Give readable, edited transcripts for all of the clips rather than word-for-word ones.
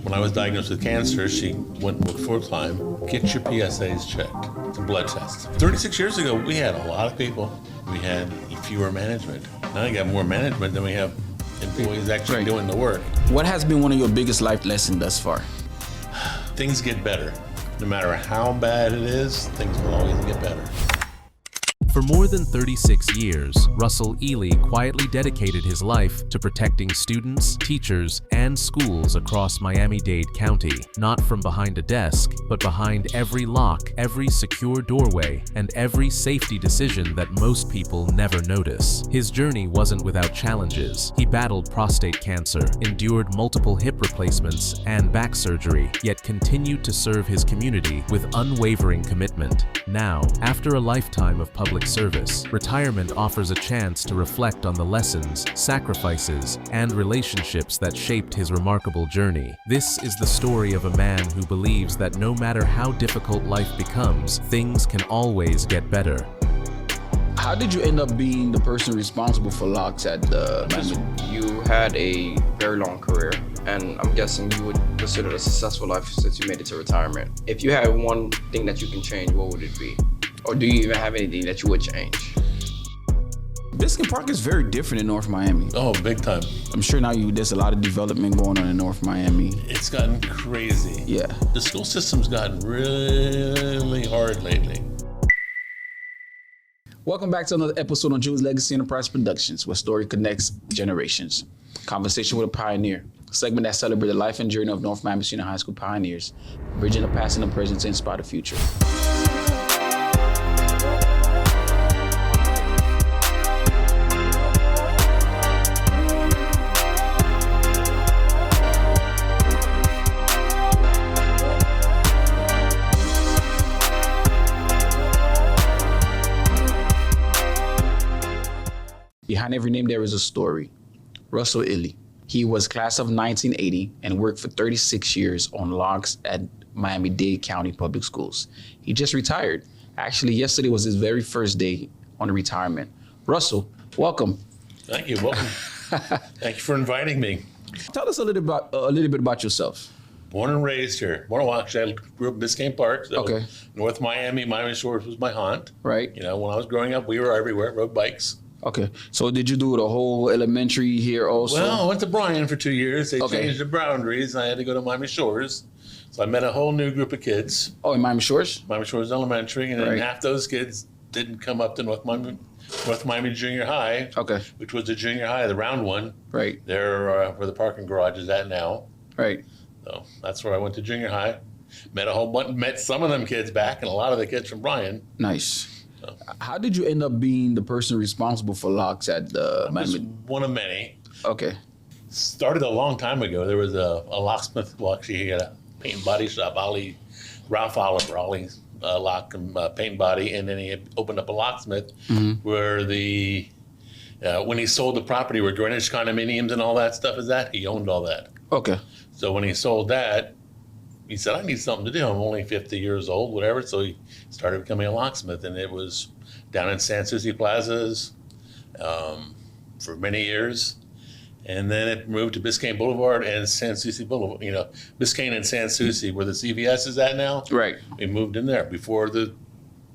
When I was diagnosed with cancer, she went and worked full-time. Get your PSAs checked. It's a blood test. 36 years ago, we had a lot of people. We had fewer management. Now we got more management than we have employees actually doing the work. What has been one of your biggest life lessons thus far? Things get better. No matter how bad it is, things will always get better. For more than 36 years, Russell Ely quietly dedicated his life to protecting students, teachers, and schools across Miami-Dade County, not from behind a desk, but behind every lock, every secure doorway, and every safety decision that most people never notice. His journey wasn't without challenges. He battled prostate cancer, endured multiple hip replacements and back surgery, yet continued to serve his community with unwavering commitment. Now, after a lifetime of public service, retirement offers a chance to reflect on the lessons, sacrifices, and relationships that shaped his remarkable journey. This is the story of a man who believes that no matter how difficult life becomes, things can always get better. How did you end up being the person responsible for locks at the Miami? You had a very long career, and I'm guessing you would consider it a successful life since you made it to retirement. If you had one thing that you can change, what would it be? Or do you even have anything that you would change? Biscayne Park is very different in North Miami. Oh, big time. I'm sure now there's a lot of development going on in North Miami. It's gotten crazy. Yeah. The school system's gotten really hard lately. Welcome back to another episode on Jew's Legacy Enterprise Productions, where story connects generations. Conversation with a Pioneer, a segment that celebrates the life and journey of North Miami Senior High School pioneers, bridging the past and the present to inspire the future. Behind every name, there is a story. Russell Ely. He was class of 1980 and worked for 36 years on locks at Miami-Dade County Public Schools. He just retired. Actually, yesterday was his very first day on retirement. Russell, welcome. Thank you. Welcome. Thank you for inviting me. Tell us a little bit about yourself. Born and raised here. Actually, I grew up in Biscayne Park. So Okay. North Miami, Miami Shores was my haunt. Right. You know, when I was growing up, we were everywhere, rode bikes. Okay. So did you do the whole elementary here also? Well, I went to Bryan for 2 years. They Okay. changed the boundaries. I had to go to Miami Shores. So I met a whole new group of kids. Oh, in Miami Shores? Miami Shores Elementary, and then Right. half those kids didn't come up to North Miami Junior High, Okay. which was the junior high, the round one. Right. There where the parking garage is at now. Right. So that's where I went to junior high. Met some of them kids back, and a lot of the kids from Bryan. Nice. How did you end up being the person responsible for locks at the I was Miami? one of many. Okay. Started a long time ago. There was a locksmith. Well, actually, he had a paint and body shop. Ralph Oliver, Ollie's lock and paint and body, and then he had opened up a locksmith where when he sold the property where Greenwich condominiums and all that stuff is at, he owned all that. Okay. So when he sold that, he said, I need something to do. I'm only 50 years old, whatever. So he started becoming a locksmith, and it was down in San Souci Plazas for many years. And then it moved to Biscayne Boulevard and San Souci Boulevard, Biscayne and San Souci, where the CVS is at now. Right. We moved in there before the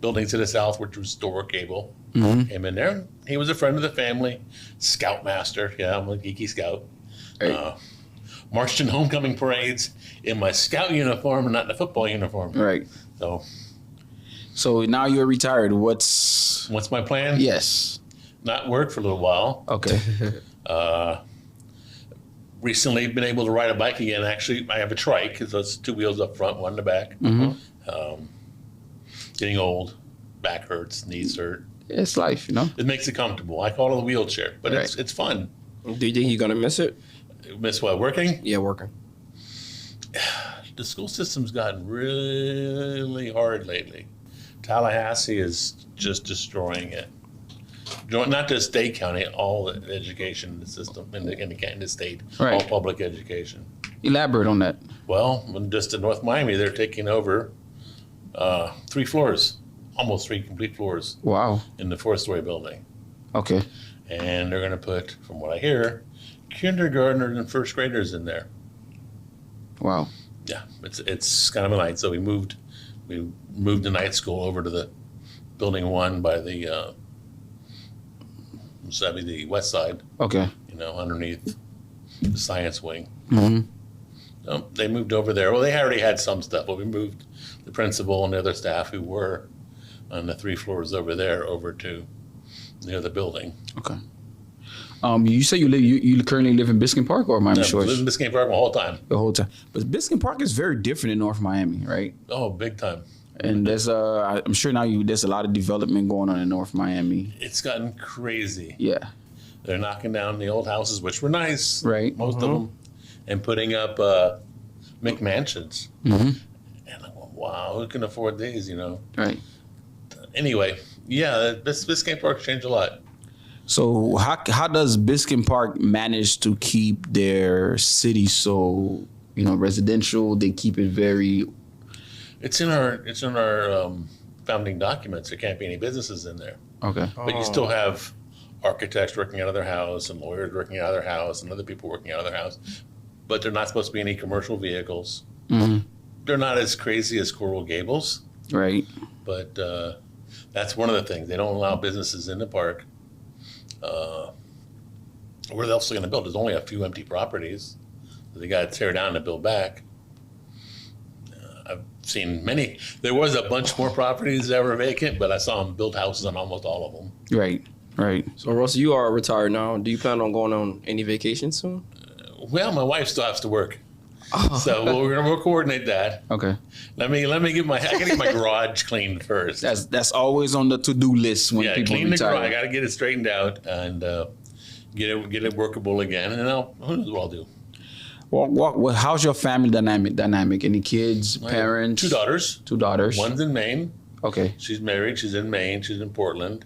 building to the south, which was Store Cable, came in there. He was a friend of the family, scoutmaster. Yeah, I'm a geeky scout. Right. Marched in homecoming parades in my scout uniform and not in the football uniform. Right. So now you're retired. What's my plan? Yes. Not work for a little while. Okay. Recently been able to ride a bike again. Actually, I have a trike because it's 2 wheels up front, one in the back. Getting old, back hurts, knees hurt. It's life, It makes it comfortable. I call it a wheelchair, but Right. it's fun. Do you think you're gonna miss it? Miss what, working? Yeah, working. The school system's gotten really hard lately. Tallahassee is just destroying it. Not just Dade County, all the education system in the state, Right. all public education. Elaborate on that. Well, just in North Miami, they're taking over 3 floors, almost 3 complete floors Wow. in the 4-story building. Okay. And they're going to put, from what I hear, kindergartners and first graders in there. Wow. Yeah, it's kind of a night. So we moved the night school over to the building 1 by the the west side. Okay. Underneath the science wing. Mm-hmm. They moved over there. Well, they already had some stuff, but we moved the principal and the other staff who were on the 3 floors over there over to near the building. Okay. You say you currently live in Biscayne Park or Miami Shores? I lived in Biscayne Park the whole time. The whole time. But Biscayne Park is very different in North Miami, right? Oh, big time. And there's I'm sure now there's a lot of development going on in North Miami. It's gotten crazy. Yeah. They're knocking down the old houses, which were nice, Right. most of them, and putting up McMansions. Mm-hmm. And I'm going, wow, who can afford these? Right. Anyway, yeah, Biscayne Park's changed a lot. So how does Biscayne Park manage to keep their city so residential? They keep it very. It's in our founding documents. There can't be any businesses in there, Okay. but you still have architects working out of their house and lawyers working out of their house and other people working out of their house. But they're not supposed to be any commercial vehicles. Mm-hmm. They're not as crazy as Coral Gables, Right. but that's one of the things. They don't allow businesses in the park. Where else are they going to build? There's only a few empty properties. So they got to tear down to build back. I've seen many. There was a bunch more properties that were vacant, but I saw them build houses on almost all of them. Right. Right. So, Russell, you are retired now. Do you plan on going on any vacations soon? Well, my wife still has to work, so we'll coordinate that. Okay. Let me get I gotta get my garage cleaned first. That's always on the to-do list when people clean the garage. I retire. gotta get it straightened out and get it workable again, and then who knows what I'll do. Well, how's your family dynamic? Any kids, parents? 2 daughters. 2 daughters. One's in Maine. Okay. She's married. She's in Maine. She's in Portland,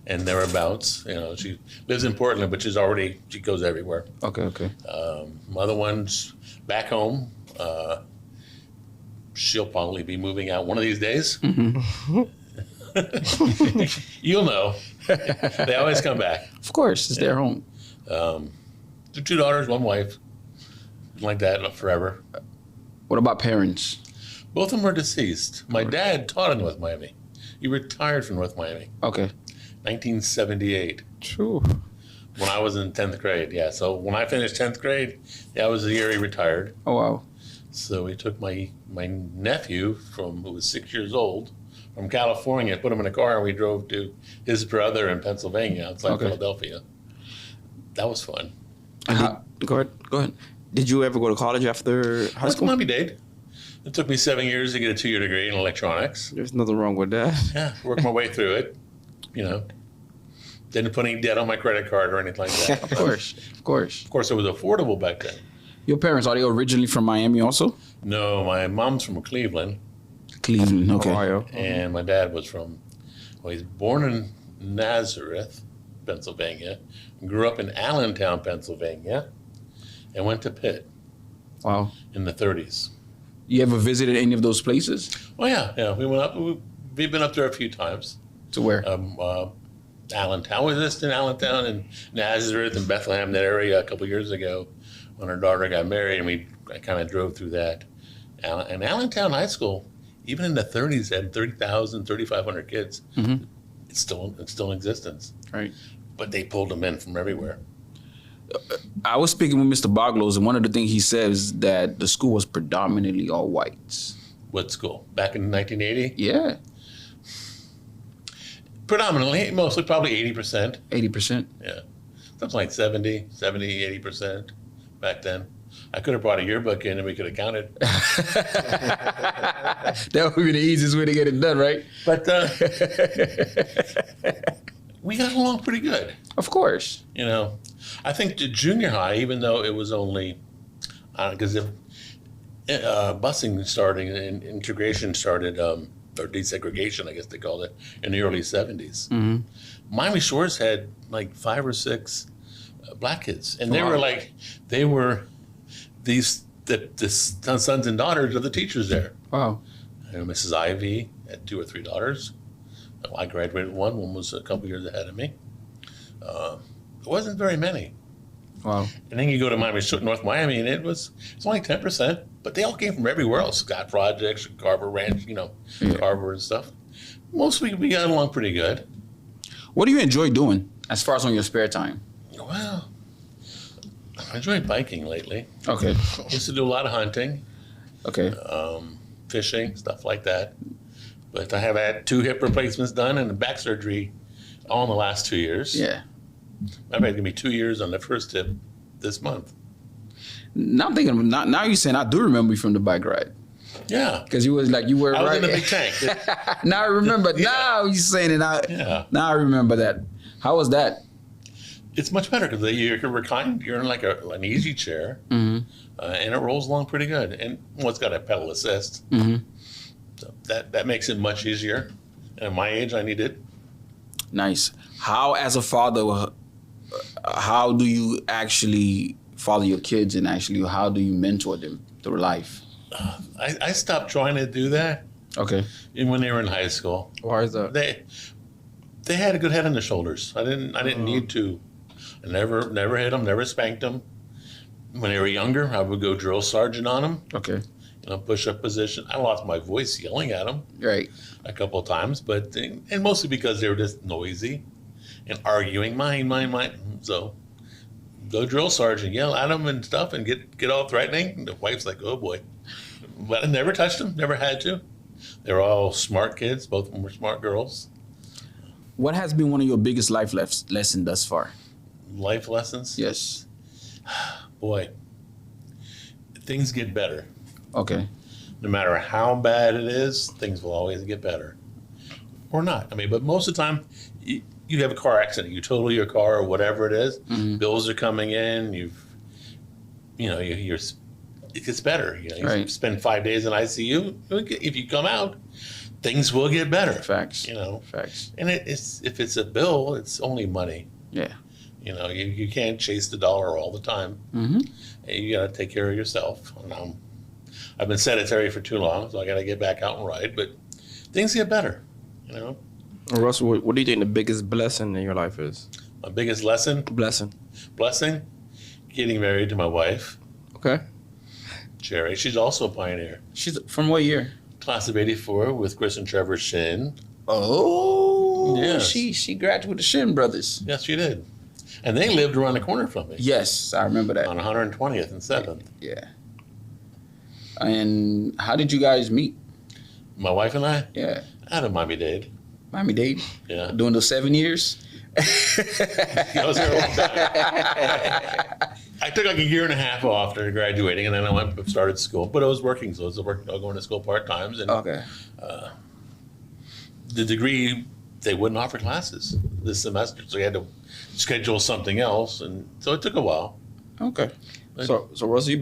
and thereabouts. She lives in Portland, but she goes everywhere. Okay. Okay. My other one's back home. She'll probably be moving out one of these days. Mm-hmm. You'll know. They always come back. Of course, it's their home. 2 daughters, 1 wife. Like that forever. What about parents? Both of them are deceased. My dad taught in North Miami. He retired from North Miami, Okay. 1978. True. When I was in 10th grade, yeah. So when I finished 10th grade, that was the year he retired. Oh wow. So he took my nephew who was 6 years old from California, put him in a car, and we drove to his brother in Pennsylvania, outside Philadelphia. That was fun. Go ahead. Did you ever go to college after high I went to school? Miami-Dade. It took me 7 years to get a 2-year degree in electronics. There's nothing wrong with that. Yeah, worked my way through it. Didn't put any debt on my credit card or anything like that. Of course. Of course. Of course, it was affordable back then. Your parents, are they originally from Miami also? No, my mom's from Cleveland, Cleveland. Okay. Ohio. and my dad was he's born in Nazareth, Pennsylvania, grew up in Allentown, Pennsylvania, and went to Pitt Wow. in the 30s. You ever visited any of those places? Oh, yeah. We went up. We've been up there a few times. To where? Allentown. We was just in Allentown and Nazareth and Bethlehem, that area, a couple years ago when our daughter got married, and I kind of drove through that. And Allentown High School, even in the 30s, had 30,000, 3,500 kids. Mm-hmm. It's still in existence. Right. But they pulled them in from everywhere. I was speaking with Mr. Boglos, and one of the things he says that the school was predominantly all whites. What school? Back in 1980? Yeah. Predominantly, mostly, probably 80%. 80%. Yeah. Something like 70, 80% back then. I could have brought a yearbook in and we could have counted. That would be the easiest way to get it done, right? But we got along pretty good. Of course. I think the junior high, even though it was only, because busing starting and integration started, or desegregation, I guess they called it, in the early 70s. Mm-hmm. Miami Shores had like 5 or 6 black kids, and they Wow. were the sons and daughters of the teachers there. Wow. Mrs. Ivy had 2 or 3 daughters. I graduated one was a couple years ahead of me. There wasn't very many. Wow. And then you go to North Miami, and it's only 10%. but they all came from everywhere else. Scott Projects, Carver Ranch, Carver and stuff. Most we got along pretty good. What do you enjoy doing as far as on your spare time? Well, I enjoyed biking lately. Okay. Used to do a lot of hunting, Okay. fishing, stuff like that. But I have had 2 hip replacements done and a back surgery all in the last 2 years. Yeah. I've had to be 2 years on the first hip this month. Now I'm thinking. Now you're saying I do remember you from the bike ride Yeah. because you were I was right. in a big tank. Now I remember. Yeah. Now you're saying it. Yeah. Now I remember that. How was that? It's much better because you're in like an easy chair, Mm-hmm. and it rolls along pretty good. And it's got a pedal assist, Mm-hmm. so that makes it much easier. And at my age, I need it. Nice. How, as a father, how do you actually father your kids, and actually how do you mentor them through life? I stopped trying to do that Okay. when they were in high school. Why is that? They had a good head on their shoulders. I didn't need to. I never hit them, never spanked them. When they were younger, I would go drill sergeant on them. Okay. Push-up position. I lost my voice yelling at them Right. a couple of times, and mostly because they were just noisy and arguing, mine. So go drill sergeant, yell at them and stuff, and get all threatening. And the wife's like, oh boy. But I never touched them, never had to. They were all smart kids. Both of them were smart girls. What has been one of your biggest life lessons thus far? Life lessons? Yes. Boy, things get better. Okay. No matter how bad it is, things will always get better. Or not. But most of the time, you have a car accident, you total your car or whatever it is, bills are coming in, it gets better. You Right. spend 5 days in ICU, if you come out, things will get better. Facts. Facts. And if it's a bill, it's only money. Yeah. You can't chase the dollar all the time. Mm-hmm. You got to take care of yourself. I've been sedentary for too long, so I got to get back out and ride. But things get better. Russell, what do you think the biggest blessing in your life is? My biggest lesson, Blessing. blessing, getting married to my wife, Okay. Jerry. She's also a pioneer. She's from what year? Class of '84 with Chris and Trevor Shin. Oh. Yes. She graduated with the Shin brothers. Yes, she did. And they lived around the corner from me Yes, I remember that. on 120th and 7th. Yeah. And how did you guys meet? My wife and I, Yeah. out of Miami-Dade. Miami-Dade? Yeah. Doing those 7 years? I was there a long time. I took like a year and a half off after graduating, and then I went and started school. But I was working, so I was going to school part-times. And Okay. the degree, they wouldn't offer classes this semester, so you had to schedule something else. And so it took a while. Okay. So Russell, you've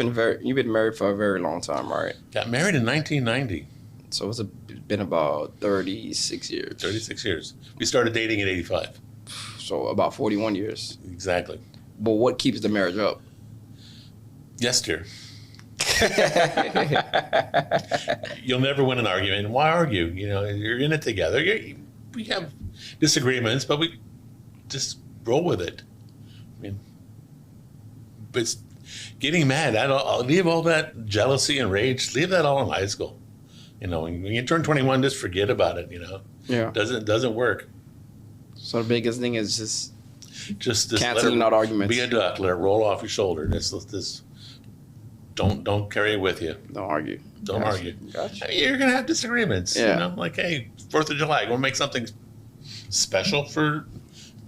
been married for a very long time, right? Got married in 1990, So it's been about 36 years. 36 years. We started dating at 85. So about 41 years. Exactly. But what keeps the marriage up? Yes, dear. You'll never win an argument. Why argue? You're in it together. We have disagreements, but we just roll with it. But getting mad, I'll leave all that jealousy and rage, leave that all in high school. When you turn 21, just forget about it, Yeah. Doesn't work. So the biggest thing is Just canceling out arguments. Be a duck, let it roll off your shoulder. This don't carry it with you. Don't argue. Don't Gotcha. argue. Gotcha. You're gonna have disagreements. Yeah. Like, hey, 4th of July, gonna make something special for.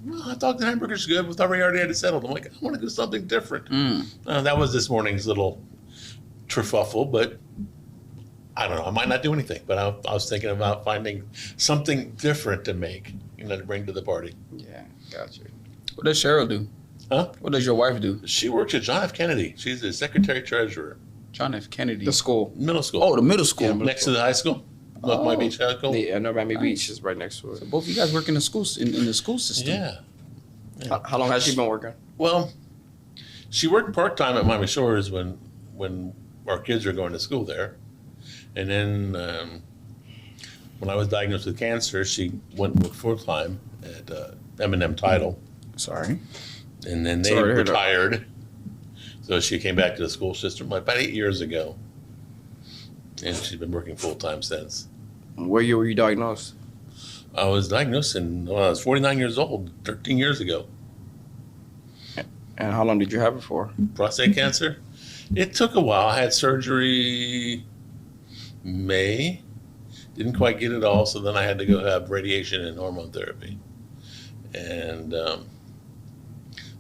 Well, I thought the hamburger's good. We thought we already had it settled. I'm like, I want to do something different. That was this morning's little kerfuffle, but I don't know. I might not do anything, but I was thinking about finding something different to make, to bring to the party. Yeah, gotcha. What does Cheryl do? Huh? What does your wife do? She works at John F. Kennedy. She's the secretary treasurer. John F. Kennedy. The school. Middle school. Oh, the middle school. Next to the high school. North Miami Beach High School. Yeah, Miami Beach is right next to it. So both of you guys work in the schools in the school system. Yeah. How long has she been working? Well, she worked part-time at Miami Shores when our kids were going to school there. And then when I was diagnosed with cancer, she went and worked full-time at M&M Title. Sorry. And then they Sorry to hear that. retired. So she came back to the school system about 8 years ago. and she's been working full-time since. Where were you diagnosed? I was diagnosed when I was 49 years old, 13 years ago. And how long did you have it for? Prostate cancer. It took a while. I had surgery May. Didn't quite get it all, so then I had to go have radiation and hormone therapy. And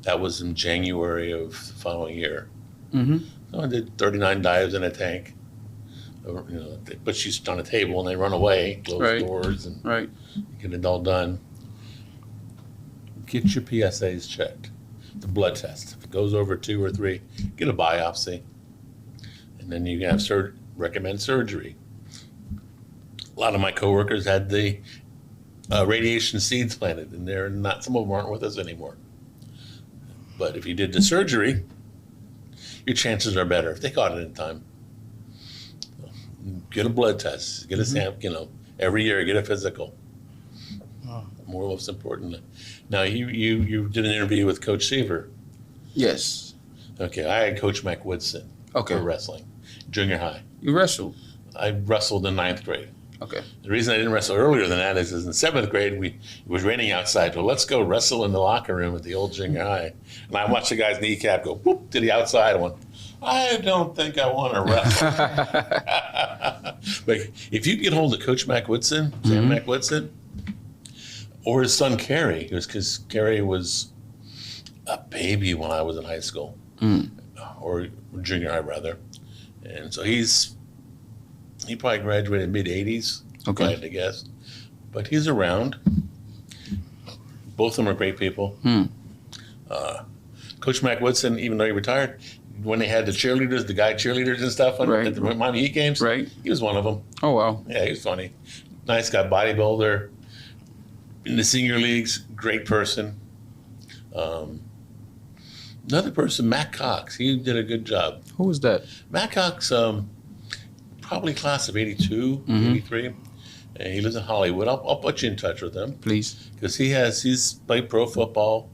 that was in January of the following year. Mm-hmm. So I did 39 dives in a tank. They put you on a table and they run away, close doors, and Right. get it all done. Get your PSAs checked. The blood test. If it goes over 2 or 3, get a biopsy. And then you can have recommend surgery. A lot of my coworkers had the radiation seeds planted, and some of them aren't with us anymore. But if you did the surgery, your chances are better if they caught it in time. Get a blood test, get a sample, every year, get a physical. Most important. Now, you did an interview with Coach Seaver. Yes. Okay, I had Coach Mac Woodson for wrestling, junior high. You wrestled? I wrestled in 9th grade. Okay. The reason I didn't wrestle earlier than that is in 7th grade, it was raining outside. Well, let's go wrestle in the locker room at the old junior high. And I watched the guy's kneecap go whoop to the outside. I went, I don't think I want to wrestle. But if you get hold of Coach Mac Woodson, Sam Mac Woodson, or his son Kerry, because Kerry was a baby when I was in high school, or junior high rather. And so he probably graduated mid-'80s, if I had to guess. But he's around. Both of them are great people. Coach Mac Woodson, even though he retired, when they had the cheerleaders, the guy cheerleaders and stuff at the Miami Heat games, he was one of them. Oh, wow. Yeah, he was funny. Nice guy, bodybuilder. In the senior leagues, great person. Another person, Matt Cox, he did a good job. Who was that? Matt Cox, probably class of 82, 83. And he lives in Hollywood. I'll put you in touch with him. Please. Because he's played pro football,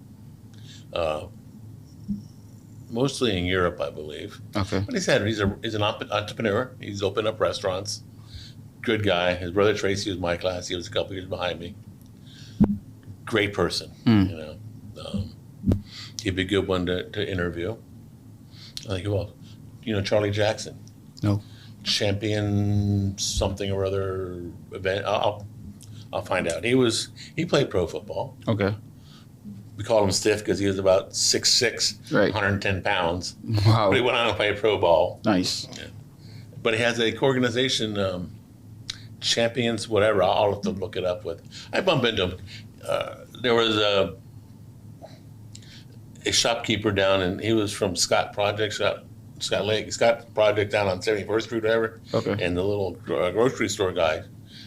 mostly in Europe, I believe. Okay. But he's an entrepreneur. He's opened up restaurants. Good guy. His brother Tracy was my class. He was a couple years behind me. Great person, He'd be a good one to interview. I think, Charlie Jackson. No. Champion something or other event. I'll find out. He played pro football. Okay. We called him stiff because he was about 6'6", 110 pounds. Wow. But he went on and played pro ball. Nice. Yeah. But he has a organization, champions, whatever. I'll have to look it up with. I bump into him. There was a shopkeeper down, and he was from Scott Project down on 71st Street, whatever. Okay. And the little grocery store guy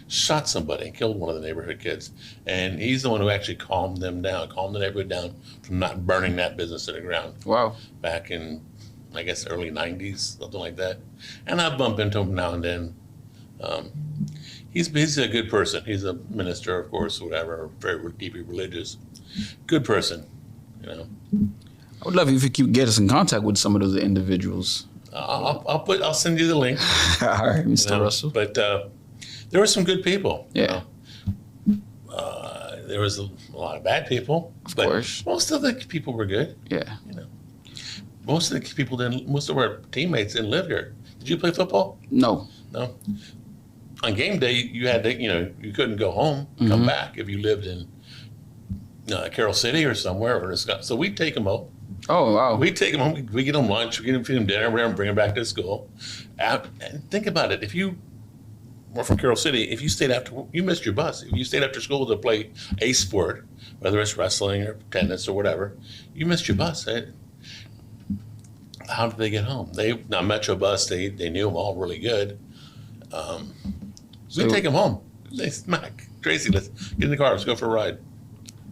shot somebody, killed one of the neighborhood kids. And he's the one who actually calmed the neighborhood down from not burning that business to the ground. Wow. Back in, I guess, early 90s, something like that. And I bump into him now and then. He's a good person. He's a minister, of course, whatever, very deeply religious. Good person, I would love if you could get us in contact with some of those individuals. I'll send you the link. All right, Mr. Russell. But there were some good people. Yeah. There was a lot of bad people. Of course. Most of the people were good. Yeah. Most of our teammates didn't live here. Did you play football? No. No. On game day, you had to, you couldn't go home, come back if you lived in Carroll City or somewhere. So we'd take them home. Oh, wow. We'd take them home. We get them lunch. We feed them dinner, whatever, and bring them back to school. And think about it. If you were from Carroll City, if you you missed your bus. If you stayed after school to play a sport, whether it's wrestling or tennis or whatever, you missed your bus. How did they get home? Now Metro Bus, they knew them all really good. So we take them home. They smack. Tracy, let's get in the car. Let's go for a ride.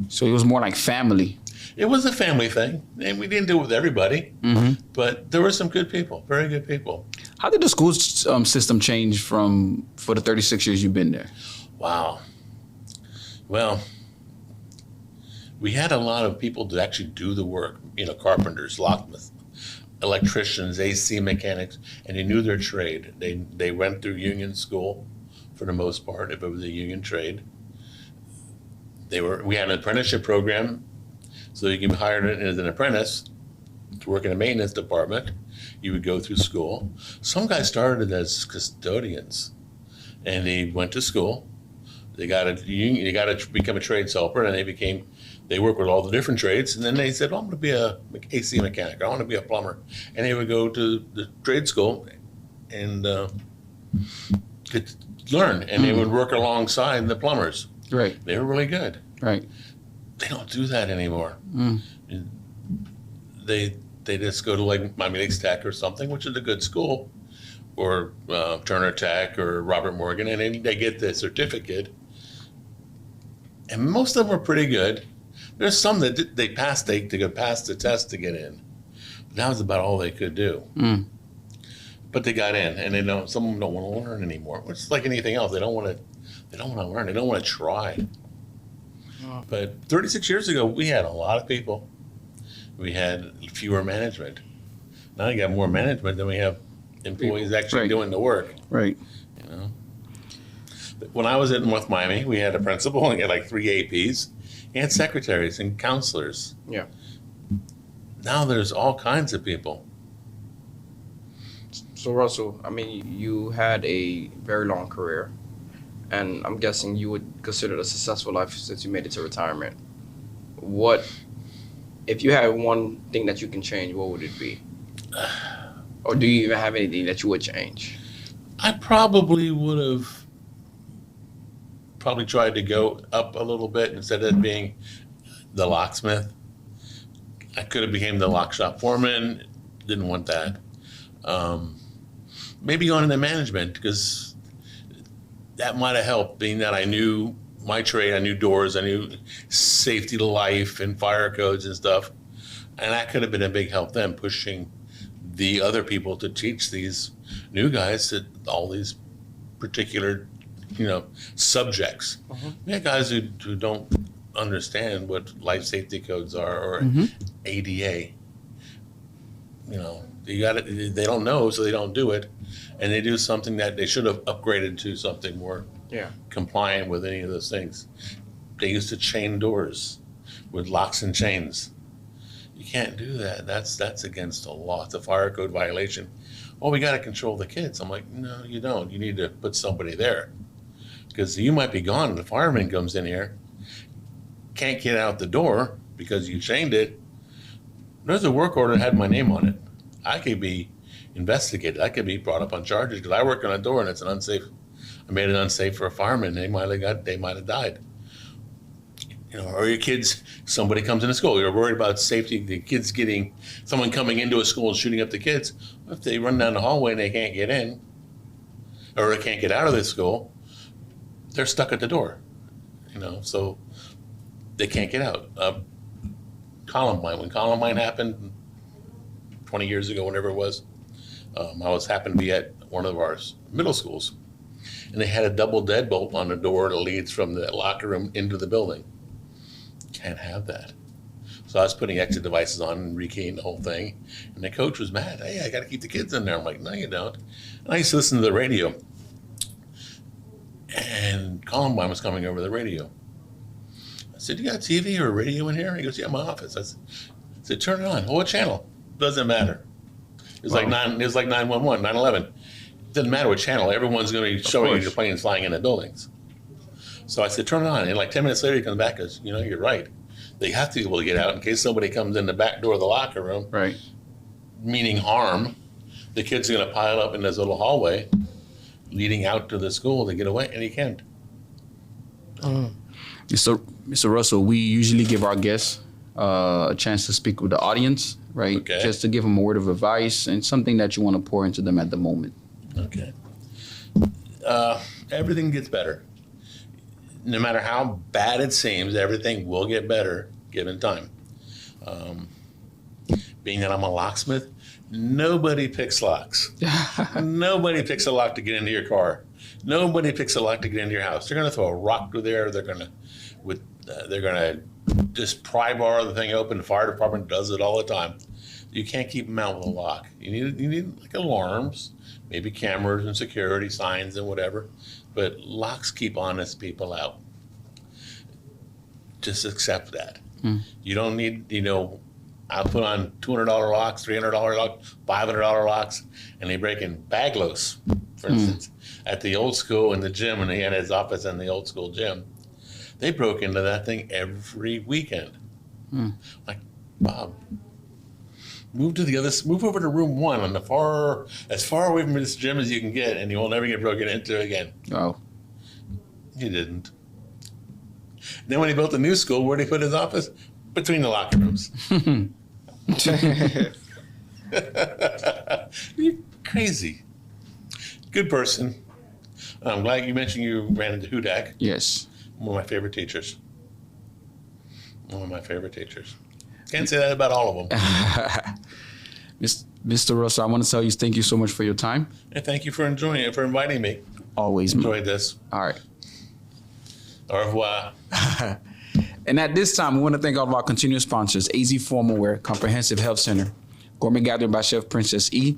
So it was more like family. It was a family thing, and we didn't do it with everybody. But there were some good people, very good people. How did the school system change for the 36 years you've been there? Wow. Well, we had a lot of people to actually do the work. Carpenters, locksmiths, electricians, AC mechanics, and they knew their trade. They went through union school for the most part, if it was a union trade. We had an apprenticeship program, so you can be hired as an apprentice to work in a maintenance department. You would go through school. Some guys started as custodians, and they went to school. They got to become a trades helper, and they work with all the different trades. And then they said, "Oh, I'm going to be a AC mechanic. I want to be a plumber." And they would go to the trade school and learn, and they would work alongside the plumbers. Right. They were really good. Right. They don't do that anymore. They just go to like Miami-Dade Tech or something, which is a good school, or Turner Tech or Robert Morgan, and then they get the certificate. And most of them are pretty good. There's some that they could pass the test to get in. But that was about all they could do. But they got in, and some of them don't want to learn anymore. Which is like anything else. They don't want to learn. They don't want to try. But 36 years ago, we had a lot of people. We had fewer management. Now you got more management than we have employees actually doing the work. Right. You know. But when I was in North Miami, we had a principal, and he had like 3 APs. He had secretaries and counselors. Yeah. Now there's all kinds of people. So Russell, I mean, you had a very long career, and I'm guessing you would consider it a successful life since you made it to retirement. What, if you had one thing that you can change, what would it be? Or do you even have anything that you would change? I probably would have tried to go up a little bit instead of being the locksmith. I could have became the lock shop foreman. Didn't want that. Maybe going into management, because that might have helped, being that I knew my trade, I knew doors, I knew safety to life and fire codes and stuff. And that could have been a big help then, pushing the other people to teach these new guys that all these particular, subjects. We have guys who don't understand what life safety codes are, or ADA. They don't know, so they don't do it. And they do something that they should have upgraded to something more compliant with any of those things. They used to chain doors with locks and chains. You can't do that. That's against the law. It's a fire code violation. Well, we got to control the kids. I'm like, no, you don't. You need to put somebody there, because you might be gone and the fireman comes in here, can't get out the door because you chained it. There's a work order that had my name on it. I could be investigated. I could be brought up on charges because I work on a door and it's an unsafe. I made it unsafe for a fireman. They might have died. Or your kids, somebody comes into school. You're worried about safety. The kids someone coming into a school and shooting up the kids. If they run down the hallway and they can't get in, or they can't get out of the school, they're stuck at the door. So they can't get out. Columbine. When Columbine happened 20 years ago, whenever it was, I happened to be at one of our middle schools, and they had a double deadbolt on the door that leads from the locker room into the building. Can't have that. So I was putting exit devices on and rekeying the whole thing, and the coach was mad. Hey, I got to keep the kids in there. I'm like, no, you don't. And I used to listen to the radio, and Columbine was coming over the radio. I said, you got TV or radio in here? He goes, yeah, my office. I said, turn it on. What channel? Doesn't matter. It's like 911, 911. Doesn't matter what channel. Everyone's going to be showing you the planes flying in the buildings. So I said, turn it on. And like 10 minutes later, he comes back and goes, you're right. They have to be able to get out in case somebody comes in the back door of the locker room. Right. Meaning harm. The kids are going to pile up in this little hallway leading out to the school to get away, and he can't. Mr. Russell, we usually give our guests a chance to speak with the audience, right? Okay. Just to give them a word of advice and something that you want to pour into them at the moment. Okay. Everything gets better. No matter how bad it seems, everything will get better given time. Being that I'm a locksmith, nobody picks locks. Nobody picks a lock to get into your car. Nobody picks a lock to get into your house. They're going to throw a rock through there. They're going to just pry bar the thing open. The fire department does it all the time. You can't keep them out with a lock. You need like alarms, maybe cameras and security signs and whatever, but locks keep honest people out. Just accept that. You don't need, I'll put on $200 locks, $300 locks, $500 locks, and they break in baglows, for instance. At the old school in the gym, and he had his office in the old school gym, they broke into that thing every weekend. Like, Bob, move over to room 1 on as far away from this gym as you can get, and you will never get broken into again. Oh. He didn't. Then when he built the new school, where'd he put his office? Between the locker rooms. You're crazy. Good person. I'm glad you mentioned you ran into Hudak. Yes. One of my favorite teachers. Can't say that about all of them. Mr. Russell, I want to tell you thank you so much for your time. And thank you for inviting me. Always. Enjoyed this. All right. Au revoir. And at this time, we want to thank all of our continuous sponsors, AZ Formal Wear, Comprehensive Health Center, Gourmet Gathering by Chef Princess E,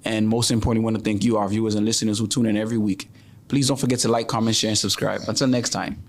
and most importantly, we want to thank you, our viewers and listeners who tune in every week. Please don't forget to like, comment, share, and subscribe. Until next time.